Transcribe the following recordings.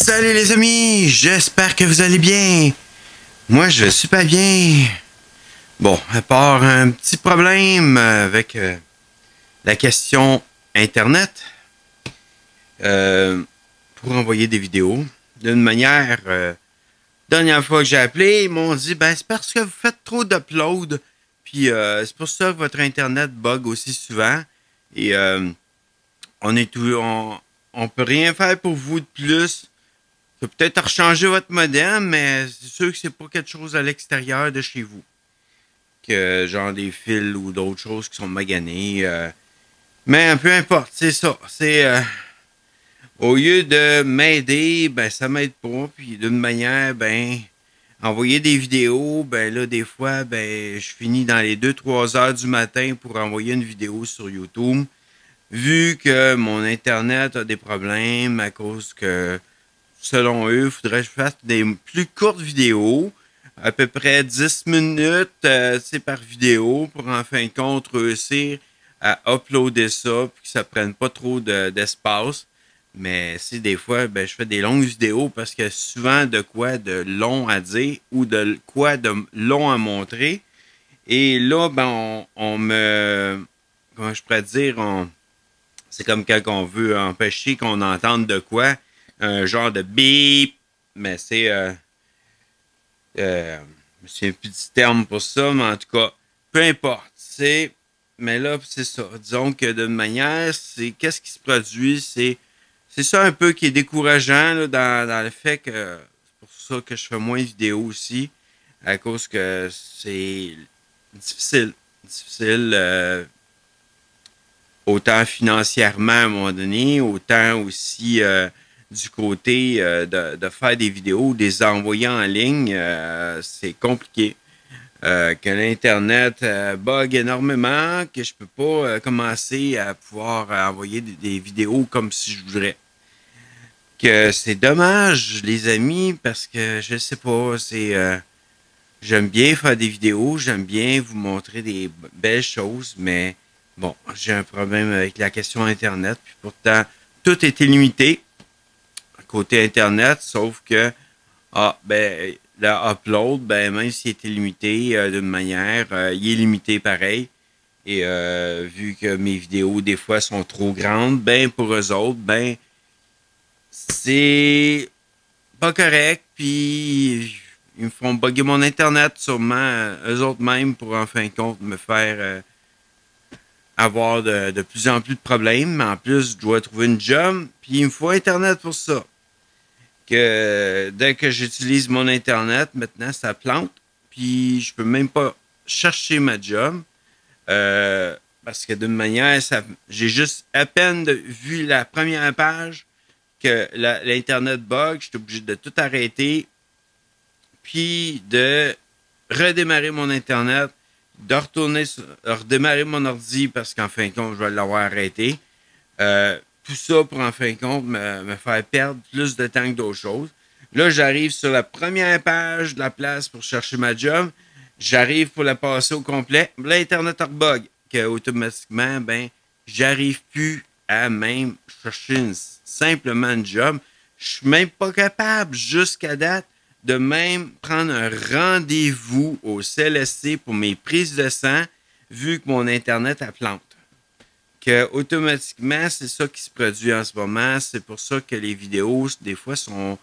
Salut les amis, j'espère que vous allez bien. Moi, je vais super bien. Bon, à part un petit problème avec la question Internet pour envoyer des vidéos. D'une manière, dernière fois que j'ai appelé, ils m'ont dit, ben c'est parce que vous faites trop d'upload, puis c'est pour ça que votre Internet bug aussi souvent. Et on peut rien faire pour vous de plus. Faut peut-être rechanger votre modem, mais c'est sûr que c'est pas quelque chose à l'extérieur de chez vous. Que genre des fils ou d'autres choses qui sont maganés. Mais peu importe, c'est ça. C'est au lieu de m'aider, ben ça m'aide pas. Puis d'une manière, ben envoyer des vidéos, ben là, des fois, ben je finis dans les 2-3 heures du matin pour envoyer une vidéo sur YouTube. Vu que mon Internet a des problèmes à cause que selon eux, il faudrait que je fasse des plus courtes vidéos, à peu près 10 minutes par vidéo, pour en fin de compte réussir à uploader ça, puis que ça ne prenne pas trop d'espace. Mais si des fois, ben, je fais des longues vidéos parce qu'il y a souvent de quoi de long à dire ou de quoi de long à montrer. Et là, ben, on me... Comment je pourrais dire? C'est comme quand on veut empêcher qu'on entende de quoi. Un genre de bip, mais c'est un petit terme pour ça, mais en tout cas, peu importe. Mais là, c'est ça. Disons que d'une manière, c'est qu'est-ce qui se produit, c'est ça un peu qui est décourageant là, dans le fait que c'est pour ça que je fais moins de vidéos aussi, à cause que c'est difficile. Autant financièrement à un moment donné, autant aussi du côté de faire des vidéos, de les envoyer en ligne, c'est compliqué. Que l'Internet bug énormément, que je peux pas commencer à pouvoir envoyer des vidéos comme si je voudrais. Que c'est dommage, les amis, parce que je sais pas, j'aime bien faire des vidéos, j'aime bien vous montrer des belles choses, mais bon, j'ai un problème avec la question Internet, puis pourtant, tout est illimité côté Internet, sauf que le upload, ben, même s'il est illimité d'une manière, il est limité pareil. Et vu que mes vidéos, des fois, sont trop grandes, ben, pour eux autres, ben, c'est pas correct, puis ils me font bugger mon Internet, sûrement, eux autres même, pour en fin de compte me faire avoir de plus en plus de problèmes. Mais en plus, je dois trouver une job, puis il me faut Internet pour ça. Que dès que j'utilise mon Internet, maintenant, ça plante, puis je peux même pas chercher ma job. Parce que d'une manière, j'ai juste à peine vu la première page que l'Internet bug, je suis obligé de tout arrêter, puis de redémarrer mon Internet, de redémarrer mon ordi parce qu'en fin de compte, je vais l'avoir arrêté. Tout ça pour en fin de compte me faire perdre plus de temps que d'autres choses. Là, j'arrive sur la première page de la place pour chercher ma job. J'arrive pour la passer au complet. L'Internet bug, que automatiquement, ben, j'arrive plus à même chercher simplement une job. Je suis même pas capable, jusqu'à date, de même prendre un rendez-vous au CLSC pour mes prises de sang, vu que mon Internet plante. Que automatiquement, c'est ça qui se produit en ce moment. C'est pour ça que les vidéos, des fois, sont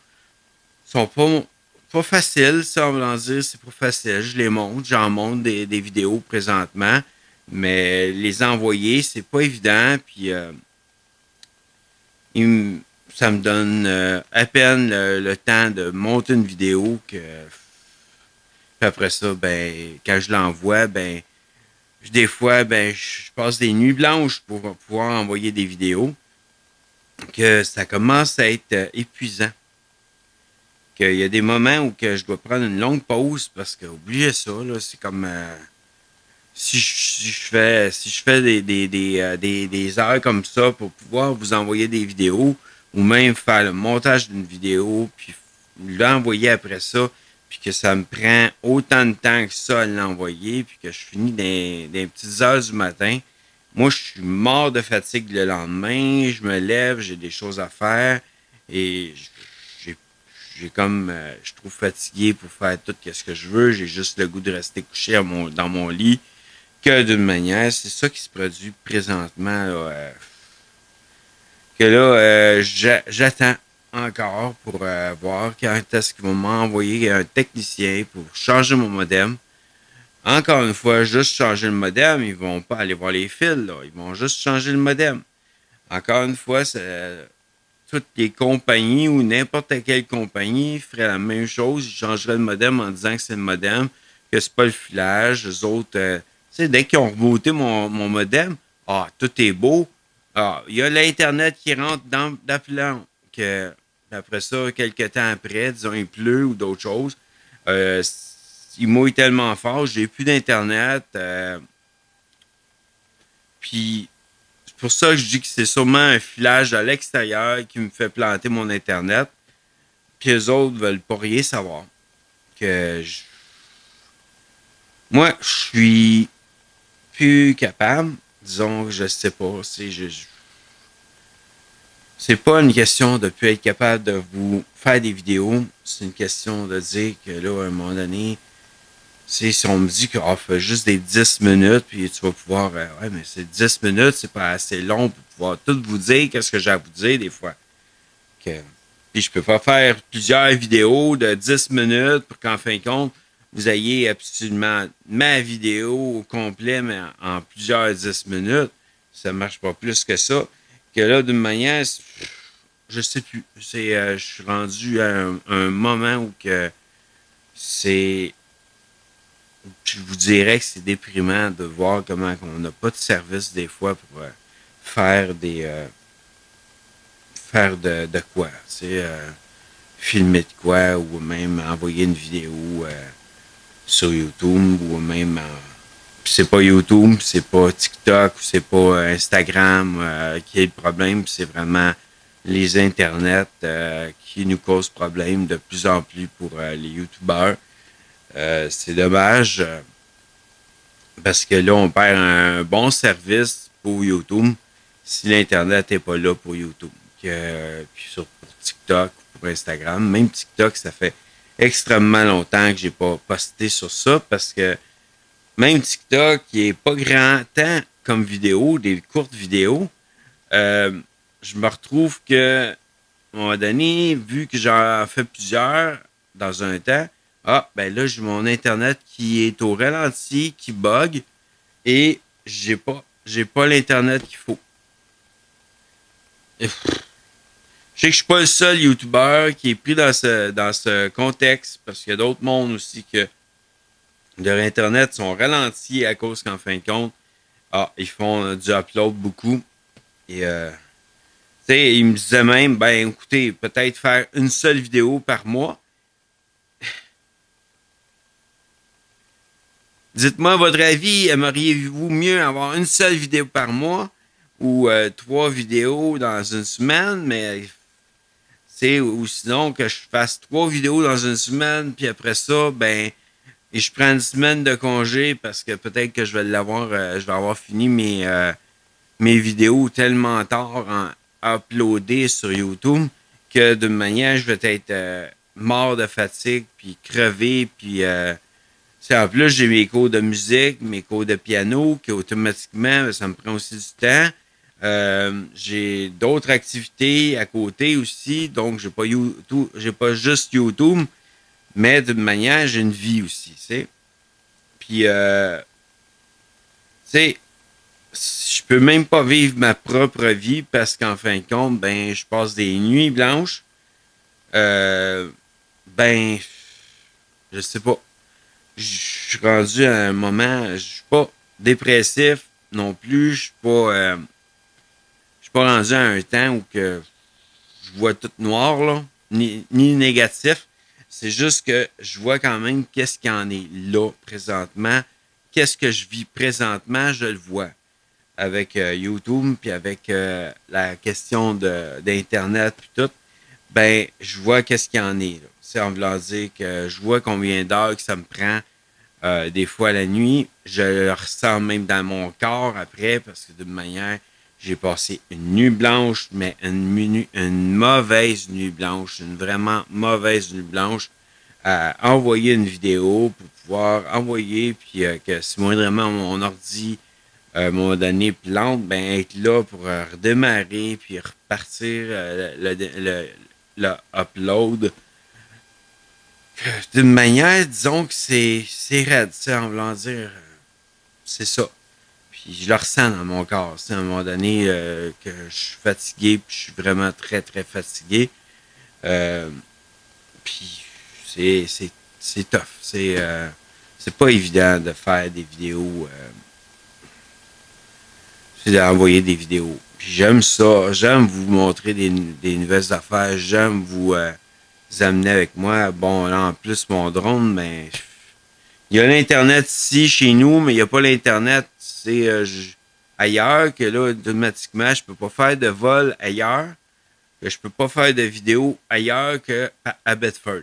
pas faciles, ça, on va dire, c'est pas facile. Je les monte, j'en monte des vidéos présentement, mais les envoyer, c'est pas évident, puis ça me donne à peine le temps de monter une vidéo puis après ça, ben, quand je l'envoie, ben, des fois, ben, je passe des nuits blanches pour pouvoir envoyer des vidéos. Que ça commence à être épuisant. Qu'il y a des moments où que je dois prendre une longue pause parce que, oubliez ça, là, c'est comme si je fais des heures comme ça pour pouvoir vous envoyer des vidéos ou même faire le montage d'une vidéo puis l'envoyer après ça, puis que ça me prend autant de temps que ça à l'envoyer, puis que je finis des petites heures du matin. Moi, je suis mort de fatigue le lendemain, je me lève, j'ai des choses à faire, et j'ai j'ai comme je suis trop fatigué pour faire tout ce que je veux. J'ai juste le goût de rester couché dans mon lit que d'une manière. C'est ça qui se produit présentement. Là, que là, j'attends encore pour voir quand est-ce qu'ils vont m'envoyer un technicien pour changer mon modem. Encore une fois, juste changer le modem, ils vont pas aller voir les fils, là. Ils vont juste changer le modem. Encore une fois, toutes les compagnies ou n'importe quelle compagnie ferait la même chose. Ils changeraient le modem en disant que c'est le modem, que c'est pas le filage. Les autres, tu sais, dès qu'ils ont rebooté mon modem, tout est beau. Il y a l'Internet qui rentre dans la plan. Après ça, quelques temps après, disons, il pleut ou d'autres choses. Il mouille tellement fort, j'ai plus d'Internet. Puis, c'est pour ça que je dis que c'est sûrement un filage à l'extérieur qui me fait planter mon Internet. Puis eux autres veulent pas rien savoir. Moi, je suis plus capable. Disons que je sais pas. C'est pas une question de plus être capable de vous faire des vidéos. C'est une question de dire que là, à un moment donné, si on me dit qu'on fait juste des 10 minutes, puis tu vas pouvoir. Ouais, mais c'est 10 minutes, c'est pas assez long pour pouvoir tout vous dire qu'est-ce que j'ai à vous dire des fois. Puis je peux pas faire plusieurs vidéos de 10 minutes pour qu'en fin de compte, vous ayez absolument ma vidéo au complet, mais en plusieurs 10 minutes. Ça marche pas plus que ça. Que là, d'une manière, je sais plus. Je suis rendu à un moment où que c'est. Je vous dirais que c'est déprimant de voir comment on n'a pas de service des fois pour faire faire de quoi. Filmer de quoi ou même envoyer une vidéo sur YouTube ou même c'est pas YouTube, c'est pas TikTok, c'est pas Instagram qui est le problème, c'est vraiment les internets qui nous causent problème de plus en plus pour les YouTubeurs. C'est dommage parce que là, on perd un bon service pour YouTube si l'Internet n'est pas là pour YouTube. Puis pour TikTok, pour Instagram, même TikTok, ça fait extrêmement longtemps que j'ai pas posté sur ça parce que même TikTok, qui est pas grand temps comme vidéo, des courtes vidéos, je me retrouve que, à un moment donné, vu que j'en fais plusieurs dans un temps, ben là, j'ai mon Internet qui est au ralenti, qui bug, et j'ai pas l'Internet qu'il faut. Je sais que je suis pas le seul YouTuber qui est pris dans ce contexte, parce qu'il y a d'autres mondes aussi que leur Internet sont ralentis à cause qu'en fin de compte, ils font du upload beaucoup. Et, tu sais, ils me disaient même, ben écoutez, peut-être faire une seule vidéo par mois. Dites-moi votre avis, aimeriez-vous mieux avoir une seule vidéo par mois ou 3 vidéos dans une semaine, mais ou sinon que je fasse 3 vidéos dans une semaine, puis après ça, ben, et je prends une semaine de congé parce que peut-être que je vais avoir fini mes vidéos tellement tard en uploadées sur YouTube que d'une manière, je vais être mort de fatigue, puis crevé, puis en plus, j'ai mes cours de musique, mes cours de piano, qui automatiquement, ça me prend aussi du temps. J'ai d'autres activités à côté aussi, donc j'ai pas juste YouTube, mais d'une manière, j'ai une vie aussi, tu sais. Puis, tu sais, je peux même pas vivre ma propre vie parce qu'en fin de compte, ben, je passe des nuits blanches. Ben, je sais pas. Je suis rendu à un moment, je suis pas dépressif non plus, je suis pas rendu à un temps où que je vois tout noir, là, ni négatif. C'est juste que je vois quand même qu'est-ce qu'il y en est là présentement. Qu'est-ce que je vis présentement, je le vois. Avec YouTube, puis avec la question d'Internet, puis tout, ben, je vois qu'est-ce qu'il y en est. C'est en voulant dire que je vois combien d'heures que ça me prend des fois la nuit. Je le ressens même dans mon corps après, parce que d'une manière, J'ai passé une nuit blanche, mais une mauvaise nuit blanche, une vraiment mauvaise nuit blanche, à envoyer une vidéo pour pouvoir envoyer, puis que si moindrement mon ordi, à un moment donné, plante, ben être là pour redémarrer, puis repartir le upload. D'une manière, disons que c'est raide, en voulant dire, c'est ça. Puis je le ressens dans mon corps. À un moment donné, que je suis fatigué, puis je suis vraiment très, très fatigué. Euh, Puis c'est tough. C'est pas évident de faire des vidéos. C'est d'envoyer des vidéos. Puis j'aime ça. J'aime vous montrer des nouvelles affaires. J'aime vous amener avec moi. Bon, là, en plus, mon drone, ben, il y a l'Internet ici, chez nous, mais il n'y a pas l'Internet, ailleurs, que là, automatiquement, je peux pas faire de vol ailleurs, que je peux pas faire de vidéo ailleurs qu'à Bedford.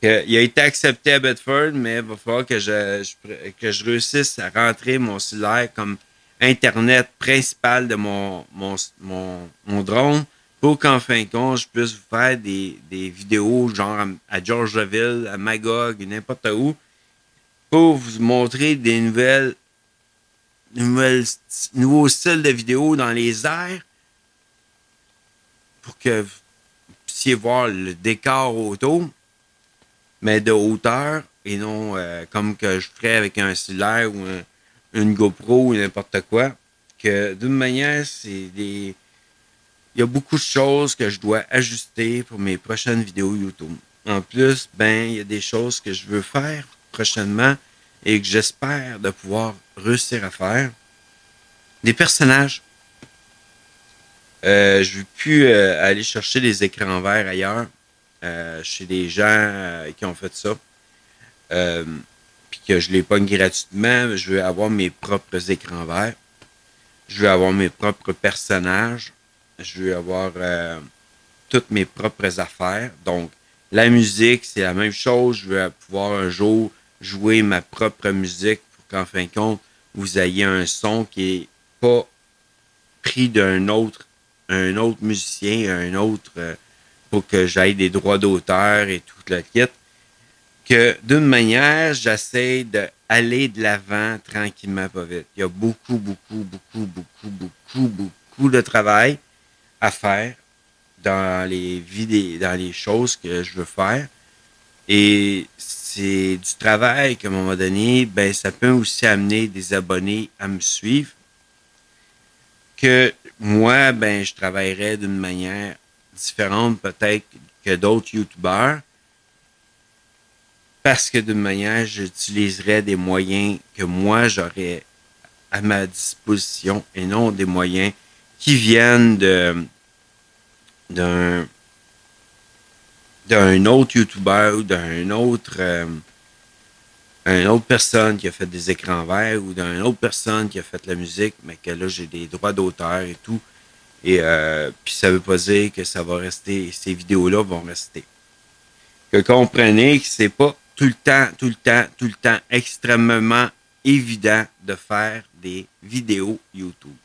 Il a été accepté à Bedford, mais il va falloir que que je réussisse à rentrer mon cellulaire comme Internet principal de mon drone pour qu'en fin de compte, je puisse vous faire des vidéos genre à Georgeville, à Magog, n'importe où, pour vous montrer des nouveaux styles de vidéos dans les airs pour que vous puissiez voir le décor autour, mais de hauteur et non comme que je ferais avec un cellulaire ou une GoPro ou n'importe quoi. Que d'une manière, il y a beaucoup de choses que je dois ajuster pour mes prochaines vidéos YouTube. En plus, ben, il y a des choses que je veux faire prochainement et que j'espère de pouvoir réussir à faire. Des personnages. Je ne veux plus aller chercher des écrans verts ailleurs. Chez des gens qui ont fait ça. Puis que je les pogne gratuitement. Je veux avoir mes propres écrans verts. Je veux avoir mes propres personnages. Je veux avoir toutes mes propres affaires. Donc, la musique, c'est la même chose. Je veux pouvoir un jour jouer ma propre musique pour qu'en fin de compte, vous ayez un son qui est pas pris un autre musicien, pour que j'aille des droits d'auteur et tout le kit. Que d'une manière, j'essaie d'aller de l'avant tranquillement, pas vite. Il y a beaucoup de travail à faire dans dans les choses que je veux faire. Et c'est du travail qu'à un moment donné, ben, ça peut aussi amener des abonnés à me suivre. Que moi, ben, je travaillerais d'une manière différente peut-être que d'autres YouTubeurs. Parce que d'une manière, j'utiliserais des moyens que moi, j'aurais à ma disposition et non des moyens qui viennent d'un autre YouTuber ou une autre personne qui a fait des écrans verts ou d'une autre personne qui a fait la musique, mais que là, j'ai des droits d'auteur et tout. Et puis ça veut pas dire que ça va rester, ces vidéos-là vont rester. Que comprenez que c'est pas tout le temps extrêmement évident de faire des vidéos YouTube.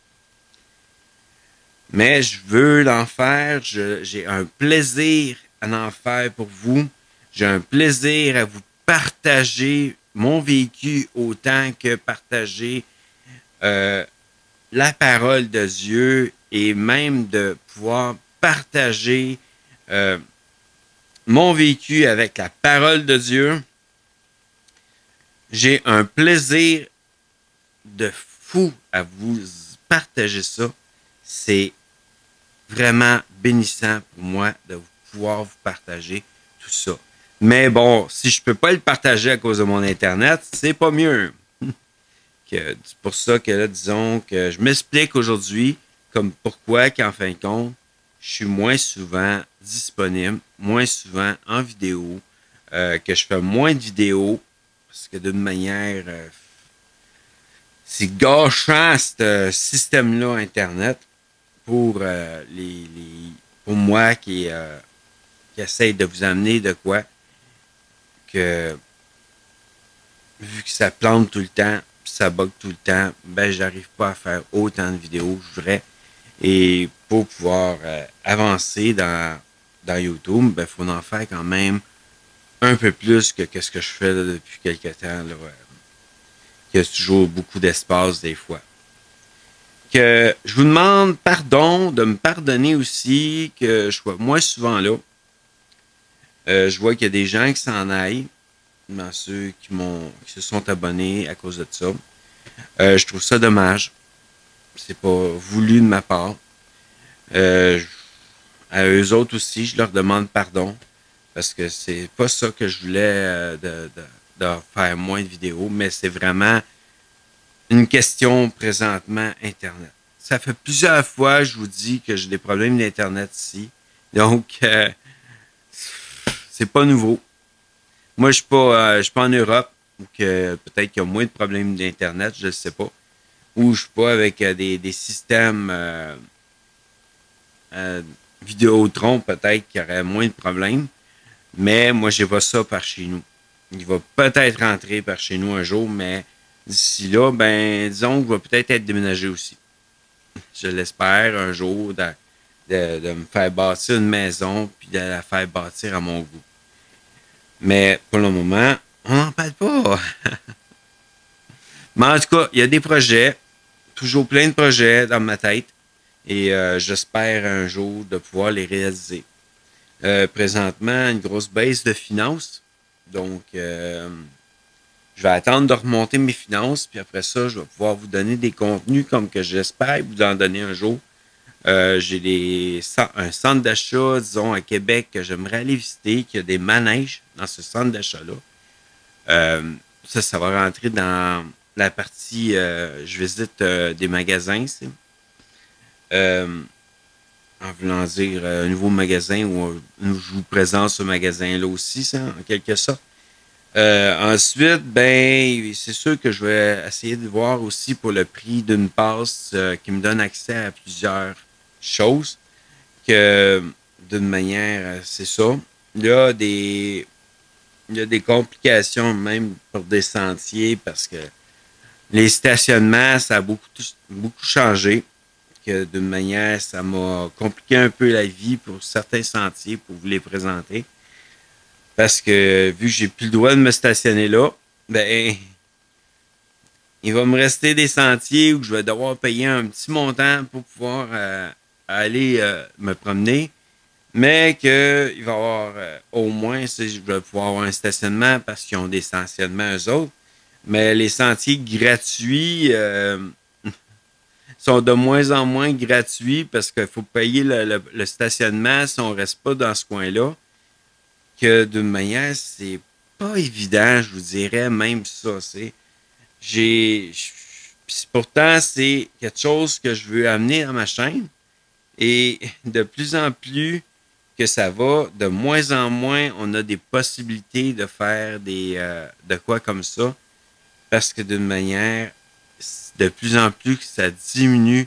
Mais je veux l'en faire, j'ai un plaisir à en faire pour vous. J'ai un plaisir à vous partager mon vécu autant que partager la parole de Dieu et même de pouvoir partager mon vécu avec la parole de Dieu. J'ai un plaisir de fou à vous partager ça. C'est vraiment bénissant pour moi de pouvoir vous partager tout ça. Mais bon, si je peux pas le partager à cause de mon Internet, c'est pas mieux. C'est pour ça que là, disons que je m'explique aujourd'hui comme pourquoi qu'en fin de compte, je suis moins souvent disponible, moins souvent en vidéo, que je fais moins de vidéos, parce que d'une manière, c'est gâchant ce système-là Internet pour pour moi qui essaye de vous amener de quoi que vu que ça plante tout le temps, puis ça bug tout le temps, ben j'arrive pas à faire autant de vidéos que je voudrais. Et pour pouvoir avancer dans YouTube, ben faut en faire quand même un peu plus que ce que je fais là, depuis quelques temps. Là, il y a toujours beaucoup d'espace des fois. Que je vous demande pardon, de me pardonner aussi que je sois moins souvent là. Je vois qu'il y a des gens qui s'en aillent, dans ceux qui se sont abonnés à cause de ça. Je trouve ça dommage. C'est pas voulu de ma part. Euh, à eux autres aussi, je leur demande pardon. Parce que c'est pas ça que je voulais de faire moins de vidéos, mais c'est vraiment une question présentement Internet. Ça fait plusieurs fois que je vous dis que j'ai des problèmes d'Internet ici. Donc, c'est pas nouveau. Moi, je suis pas en Europe, ou que peut-être qu'il y a moins de problèmes d'Internet, je ne sais pas. Ou je suis pas avec des systèmes euh, Vidéotron, peut-être qu'il y aurait moins de problèmes. Mais moi, je vois ça par chez nous. Il va peut-être rentrer par chez nous un jour, mais d'ici là, ben, disons qu'il va peut-être être déménagé aussi. Je l'espère un jour de me faire bâtir une maison puis de la faire bâtir à mon goût. Mais pour le moment, on n'en parle pas. Mais en tout cas, il y a des projets, toujours plein de projets dans ma tête et j'espère un jour de pouvoir les réaliser. Présentement, une grosse baisse de finances. Donc, je vais attendre de remonter mes finances, puis après ça, je vais pouvoir vous donner des contenus comme que j'espère vous en donner un jour. J'ai un centre d'achat, disons, à Québec que j'aimerais aller visiter, qui a des manèges dans ce centre d'achat-là. Ça va rentrer dans la partie, je visite des magasins, en voulant dire un nouveau magasin où je vous présente ce magasin-là aussi, ça, en quelque sorte. Ensuite, ben, c'est sûr que je vais essayer de voir aussi pour le prix d'une passe qui me donne accès à plusieurs choses. Que d'une manière, c'est ça. Il y a des complications même pour des sentiers parce que les stationnements, ça a beaucoup changé. Que d'une manière, ça m'a compliqué un peu la vie pour certains sentiers pour vous les présenter. Parce que vu que j'ai plus le droit de me stationner là, ben il va me rester des sentiers où je vais devoir payer un petit montant pour pouvoir aller me promener. Mais qu'il va y avoir au moins, je vais pouvoir avoir un stationnement parce qu'ils ont des stationnements eux autres. Mais les sentiers gratuits sont de moins en moins gratuits parce qu'il faut payer le stationnement si on ne reste pas dans ce coin-là. Que d'une manière, c'est pas évident, je vous dirais, même ça. Pourtant, c'est quelque chose que je veux amener dans ma chaîne. Et de plus en plus que ça va, de moins en moins, on a des possibilités de faire de quoi comme ça. Parce que d'une manière, de plus en plus que ça diminue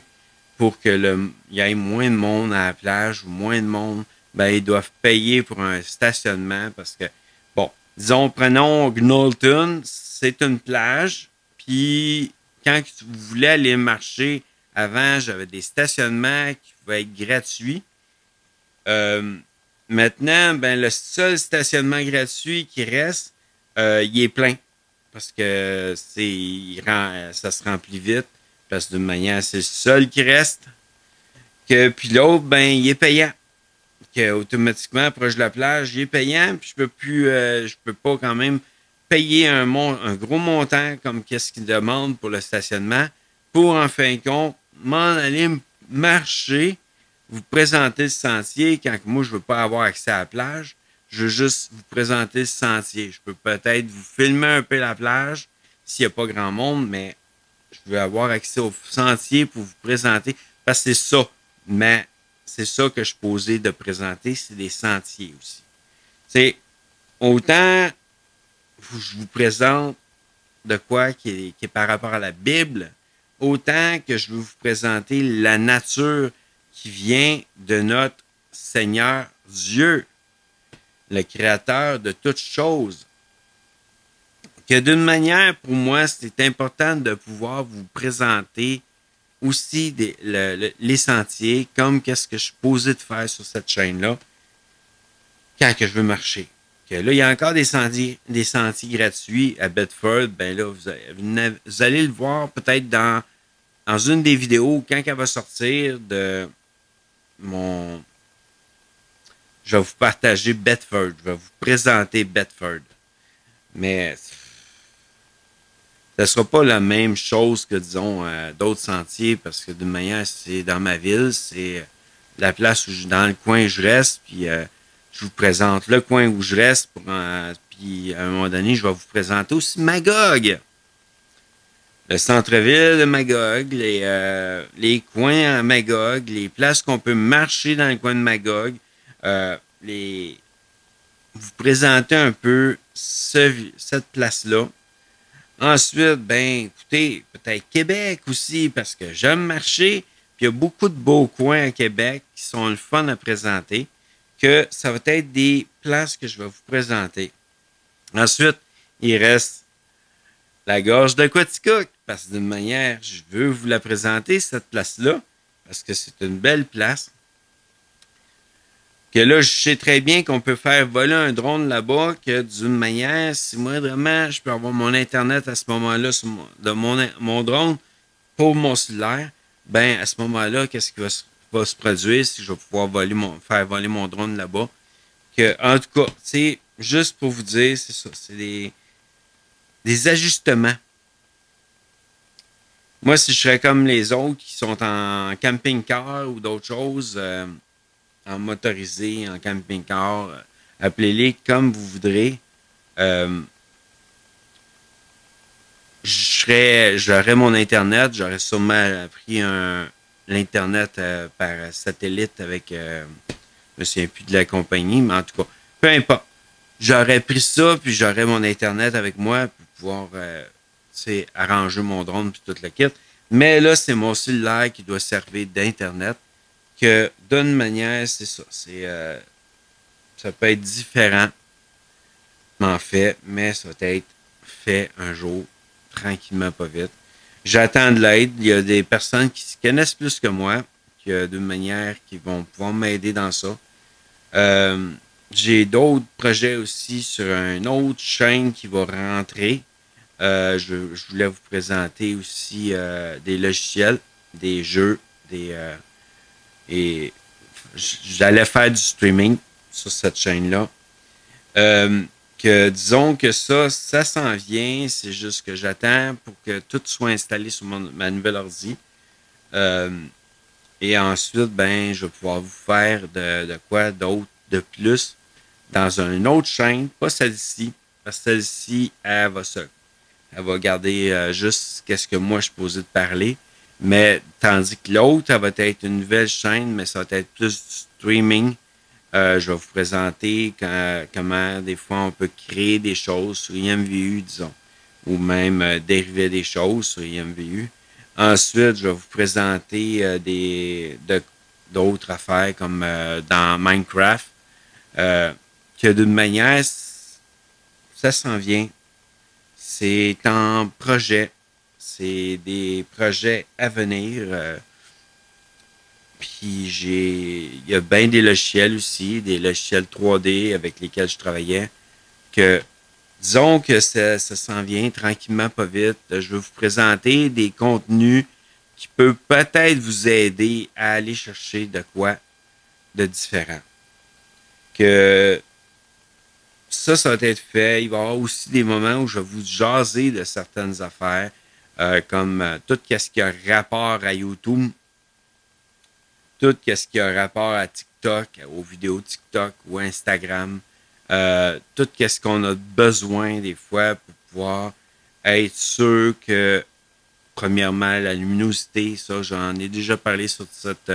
pour que il y ait moins de monde à la plage ou moins de monde, ben, ils doivent payer pour un stationnement parce que, bon, disons, prenons Gnolton, c'est une plage, puis quand vous voulez aller marcher, avant, j'avais des stationnements qui pouvaient être gratuits. Maintenant, ben, le seul stationnement gratuit qui reste, il est plein parce que ça se remplit vite. Parce que d'une manière, c'est le seul qui reste. Puis l'autre, ben, il est payant. Automatiquement, proche de la plage, il est payant. Puis je peux pas quand même payer un gros montant comme qu'est-ce qu'il demande pour le stationnement pour, en fin de compte, m'en aller marcher, vous présenter le sentier quand moi, je veux pas avoir accès à la plage. Je veux juste vous présenter le sentier. Je peux peut-être vous filmer un peu la plage s'il n'y a pas grand monde, mais je veux avoir accès au sentier pour vous présenter. Parce que c'est ça. Mais c'est ça que je posais de présenter, c'est des sentiers aussi. C'est autant je vous présente de quoi qui est par rapport à la Bible, autant que je veux vous présenter la nature qui vient de notre Seigneur Dieu, le Créateur de toutes choses. que d'une manière, pour moi, c'est important de pouvoir vous présenter aussi les sentiers, comme qu'est-ce que je suis posé de faire sur cette chaîne-là quand que je veux marcher. Que là, il y a encore des sentiers gratuits à Bedford. Ben là, vous allez le voir peut-être dans une des vidéos quand elle va sortir de mon... Je vais vous partager Bedford. Je vais vous présenter Bedford. Mais ce ne sera pas la même chose que, disons, d'autres sentiers, parce que d'une manière, c'est dans ma ville, c'est la place dans le coin où je reste, puis je vous présente le coin où je reste, puis à un moment donné, je vais vous présenter aussi Magog, le centre-ville de Magog, les coins à Magog, les places qu'on peut marcher dans le coin de Magog, vous présenter un peu cette place-là. Ensuite, ben, écoutez, peut-être Québec aussi, parce que j'aime marcher, puis il y a beaucoup de beaux coins à Québec qui sont le fun à présenter, que ça va être des places que je vais vous présenter. Ensuite, il reste la gorge de Quaticook, parce que d'une manière, je veux vous la présenter, cette place-là, parce que c'est une belle place. Que là, je sais très bien qu'on peut faire voler un drone là-bas, que d'une manière, si moi vraiment je peux avoir mon Internet à ce moment-là de mon drone pour mon cellulaire, ben à ce moment-là, qu'est-ce qui va se produire si je vais pouvoir faire voler mon drone là-bas? Que, en tout cas, c'est juste pour vous dire, c'est ça, c'est des ajustements. Moi, si je serais comme les autres qui sont en camping-car ou d'autres choses, en motorisé, en camping-car, appelez-les comme vous voudrez. J'aurais mon Internet, j'aurais sûrement pris l'Internet par satellite avec, je me souviens plus de la compagnie, mais en tout cas, peu importe. J'aurais pris ça, puis j'aurais mon Internet avec moi pour pouvoir arranger mon drone puis tout le kit. Mais là, c'est mon cellulaire qui doit servir d'Internet. Que d'une manière, c'est ça. Ça peut être différent, en fait, mais ça va être fait un jour, tranquillement, pas vite. J'attends de l'aide. Il y a des personnes qui se connaissent plus que moi, d'une manière qui vont pouvoir m'aider dans ça. J'ai d'autres projets aussi sur une autre chaîne qui va rentrer. Je voulais vous présenter aussi des logiciels, des jeux, et j'allais faire du streaming sur cette chaîne-là. Disons que ça s'en vient. C'est juste que j'attends pour que tout soit installé sur ma nouvelle ordi. Et ensuite, ben, je vais pouvoir vous faire de quoi d'autre de plus dans une autre chaîne, pas celle-ci, parce que celle-ci, elle va garder juste qu'est-ce que moi je suis posé de parler. Mais tandis que l'autre, elle va être une nouvelle chaîne, mais ça va être plus du streaming. Je vais vous présenter comment des fois on peut créer des choses sur IMVU, disons, ou même dériver des choses sur IMVU. Ensuite, je vais vous présenter d'autres affaires comme dans Minecraft, que d'une manière, ça s'en vient. C'est en projet. C'est des projets à venir. Puis il y a bien des logiciels aussi, des logiciels 3D avec lesquels je travaillais. Disons que ça s'en vient tranquillement, pas vite. Je vais vous présenter des contenus qui peuvent peut-être vous aider à aller chercher de quoi de différent. Que ça va être fait. Il va y avoir aussi des moments où je vais vous jaser de certaines affaires. Comme tout ce qui a rapport à YouTube, tout ce qui a rapport à TikTok, aux vidéos TikTok ou Instagram, tout ce qu'on a besoin des fois pour pouvoir être sûr que, premièrement, la luminosité, ça, j'en ai déjà parlé sur cette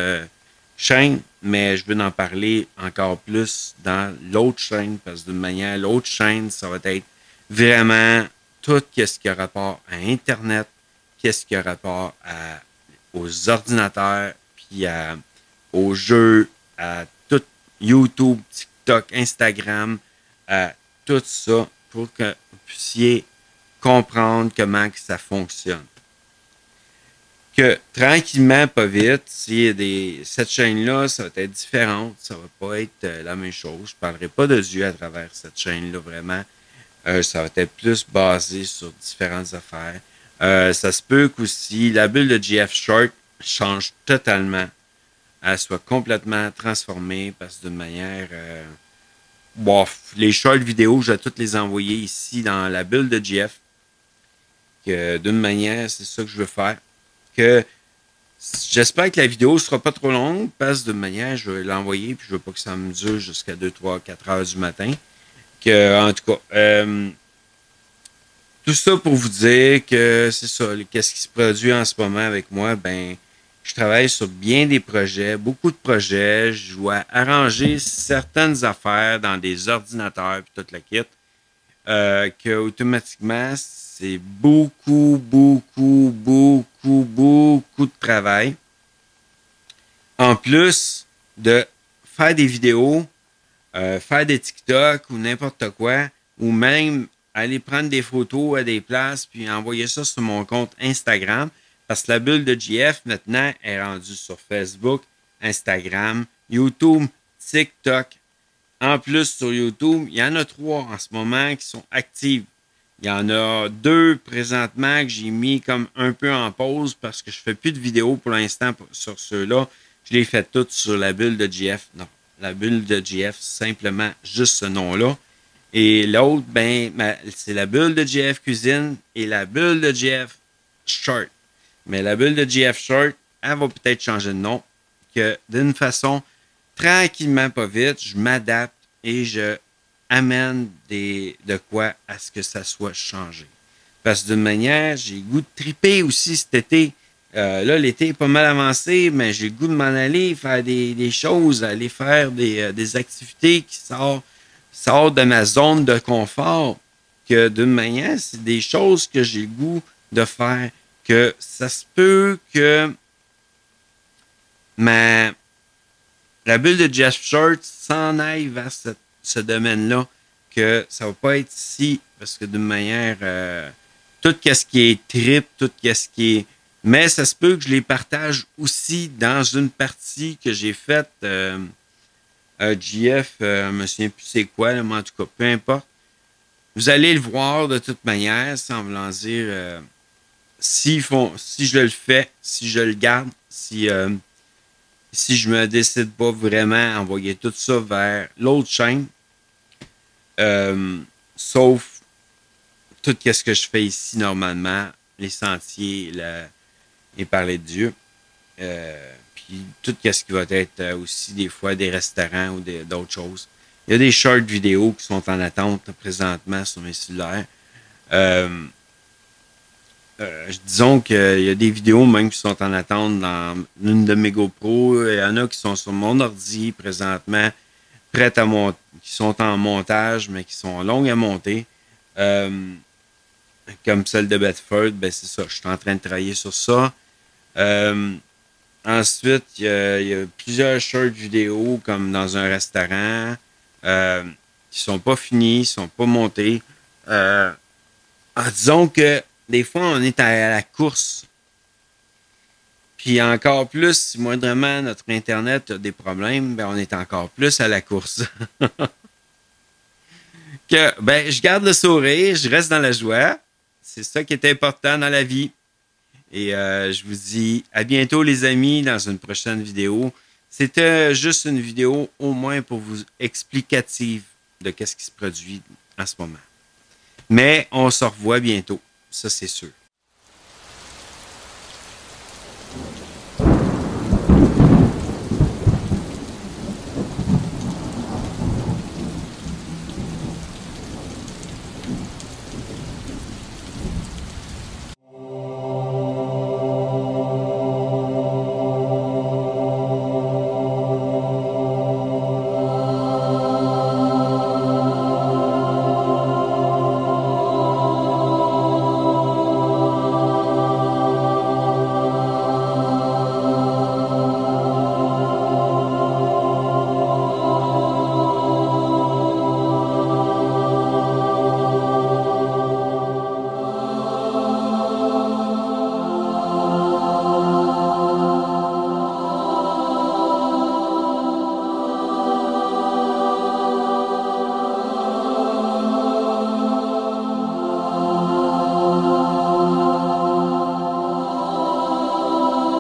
chaîne, mais je veux en parler encore plus dans l'autre chaîne, parce que d'une manière, l'autre chaîne, ça va être vraiment tout ce qui a rapport à Internet, qu'est-ce qui a rapport aux ordinateurs, puis aux jeux, à tout YouTube, TikTok, Instagram, à tout ça, pour que vous puissiez comprendre comment que ça fonctionne. Que tranquillement, pas vite, cette chaîne-là, ça va être différente, ça va pas être la même chose. Je parlerai pas de Dieu à travers cette chaîne-là, vraiment. Ça va être plus basé sur différentes affaires. Ça se peut qu'aussi la bulle de GF Short change totalement. Elle soit complètement transformée parce que d'une manière... les shorts vidéo, je vais toutes les envoyer ici dans la bulle de GF. Que d'une manière, c'est ça que je veux faire. Que j'espère que la vidéo ne sera pas trop longue parce que d'une manière, je vais l'envoyer puis je veux pas que ça me dure jusqu'à 2, 3, 4 heures du matin. En tout cas, tout ça pour vous dire que c'est ça, qu'est-ce qui se produit en ce moment avec moi, ben, je travaille sur bien des projets, beaucoup de projets, je dois arranger certaines affaires dans des ordinateurs puis toute la kit, que automatiquement, c'est beaucoup de travail. En plus de faire des vidéos, faire des TikTok ou n'importe quoi, ou même aller prendre des photos à des places puis envoyer ça sur mon compte Instagram. Parce que la bulle de GF, maintenant, est rendue sur Facebook, Instagram, YouTube, TikTok. En plus, sur YouTube, il y en a 3 en ce moment qui sont actives. Il y en a 2 présentement que j'ai mis comme un peu en pause parce que je fais plus de vidéos pour l'instant sur ceux-là. Je les fais toutes sur la bulle de GF. Non, la bulle de GF, simplement juste ce nom-là. Et l'autre, ben, c'est la bulle de GF Cuisine et la bulle de GF Short. Mais la bulle de GF Short, elle va peut-être changer de nom. Que d'une façon, tranquillement, pas vite, je m'adapte et je amène de quoi à ce que ça soit changé. Parce que d'une manière, j'ai le goût de triper aussi cet été. Là, l'été est pas mal avancé, mais j'ai le goût de m'en aller, faire des choses, aller faire des activités qui sortent de ma zone de confort. Que d'une manière, c'est des choses que j'ai le goût de faire. Que ça se peut que la bulle de Jeff Short s'en aille vers ce domaine-là, que ça va pas être ici, parce que d'une manière, tout ce qui est trip, tout ce qui est... Mais ça se peut que je les partage aussi dans une partie que j'ai faite, GF, je me souviens plus c'est quoi, là, mais en tout cas, peu importe. Vous allez le voir de toute manière, sans vouloir dire... si je le fais, si je le garde, si je me décide pas vraiment à envoyer tout ça vers l'autre chaîne, sauf tout ce que je fais ici normalement, les sentiers et parler de Dieu, puis tout ce qui va être aussi des fois des restaurants ou d'autres choses. Il y a des shorts vidéo qui sont en attente présentement sur mes cellulaires. Disons qu'il y a des vidéos même qui sont en attente dans une de mes GoPro. Il y en a qui sont sur mon ordi présentement, prêtes à monter, qui sont en montage, mais qui sont longues à monter. Comme celle de Bedford, ben c'est ça. Je suis en train de travailler sur ça. Ensuite, il y a plusieurs shorts vidéo comme dans un restaurant qui sont pas finis, sont pas montés. Disons que des fois, on est à la course. Puis encore plus, si moindrement notre Internet a des problèmes, ben on est encore plus à la course. Je garde le sourire, je reste dans la joie. C'est ça qui est important dans la vie. Et je vous dis à bientôt les amis dans une prochaine vidéo. C'était juste une vidéo au moins pour vous explicative de ce qui se produit en ce moment. Mais on se revoit bientôt. Ça, c'est sûr.